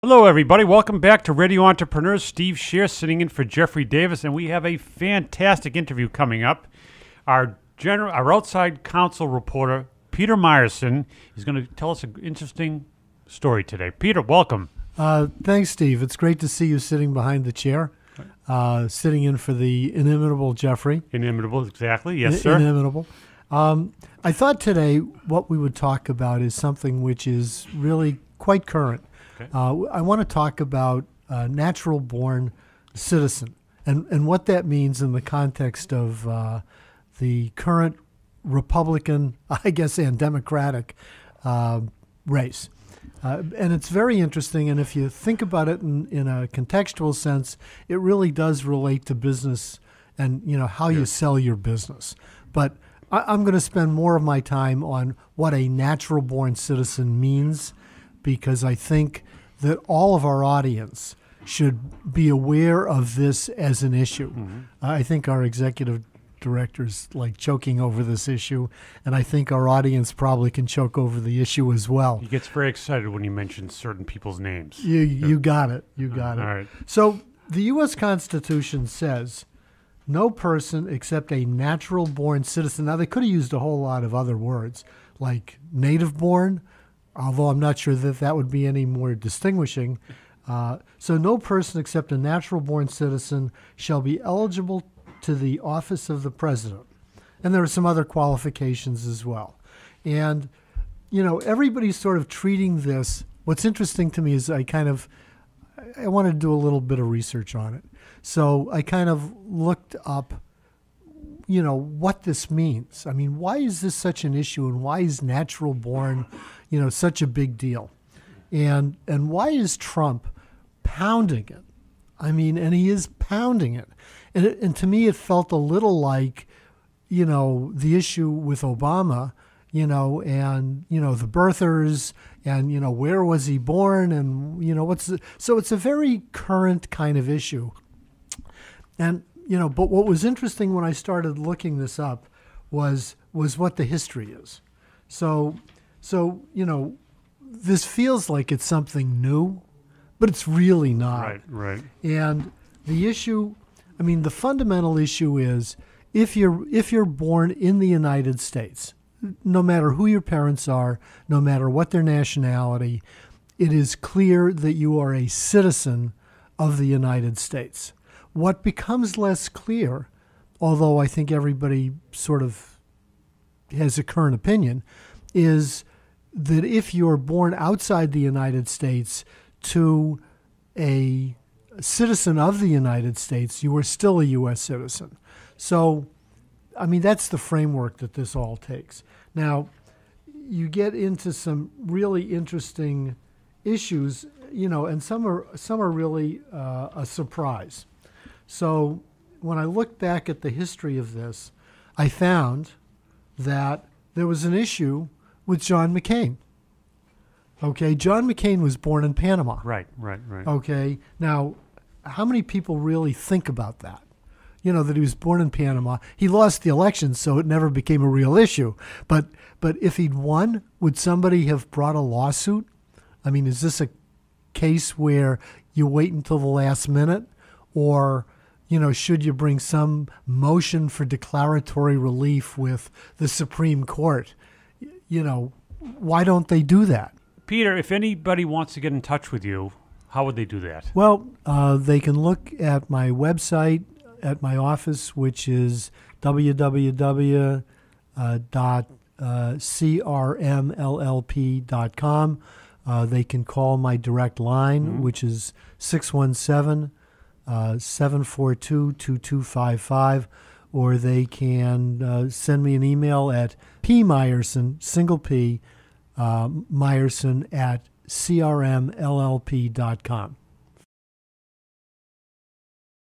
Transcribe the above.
Hello, everybody. Welcome back to Radio Entrepreneurs. Steve Scheer sitting in for Jeffrey Davis, and we have a fantastic interview coming up. Our outside counsel reporter, Peter Myerson, is going to tell us an interesting story today. Peter, welcome. Thanks, Steve. It's great to see you sitting behind the chair, sitting in for the inimitable Jeffrey. Inimitable, exactly. Yes, sir. Inimitable. I thought today what we would talk about is something which is really quite current. Okay. I want to talk about natural-born citizen and what that means in the context of the current Republican, I guess, and Democratic race. And it's very interesting, and if you think about it in a contextual sense, it really does relate to business and how you sell your business. But I'm going to spend more of my time on what a natural-born citizen means, because I think that all of our audience should be aware of this as an issue. Mm-hmm. I think our executive director's like choking over this issue, and I think our audience probably can choke over the issue as well. He gets very excited when you mention certain people's names. You got it. You got it. All right. So the U.S. Constitution says no person except a natural-born citizen. Now, they could have used a whole lot of other words, like native-born, although I'm not sure that would be any more distinguishing. So no person except a natural-born citizen shall be eligible to the office of the president. And there are some other qualifications as well. And, everybody's sort of treating this. What's interesting to me is I wanted to do a little bit of research on it. So I kind of looked up, what this means. I mean, why is this such an issue, and why is natural-born such a big deal? And why is Trump pounding it? I mean, and he is pounding it. And to me, it felt a little like, the issue with Obama, and, the birthers and, where was he born and, so it's a very current kind of issue. And, but what was interesting when I started looking this up was what the history is. So, this feels like it's something new, but it's really not. Right. And the issue, the fundamental issue is if you're born in the United States, no matter who your parents are, no matter what their nationality, it is clear that you are a citizen of the United States. What becomes less clear, although I think everybody sort of has a current opinion, is that if you're born outside the United States to a citizen of the United States, you are still a U.S. citizen. So, that's the framework that this all takes. Now, you get into some really interesting issues, and some are really a surprise. So when I looked back at the history of this, I found that there was an issue with John McCain. Okay, John McCain was born in Panama. Right. Okay, now, how many people really think about that? That he was born in Panama. He lost the election, so it never became a real issue. But if he'd won, would somebody have brought a lawsuit? Is this a case where you wait until the last minute? Or, should you bring some motion for declaratory relief with the Supreme Court? Why don't they do that? Peter, if anybody wants to get in touch with you, how would they do that? Well, they can look at my website at my office, which is www.crmllp.com. They can call my direct line, which is 617-742-2255, or they can send me an email at pmyerson, single P, Myerson at crmllp.com.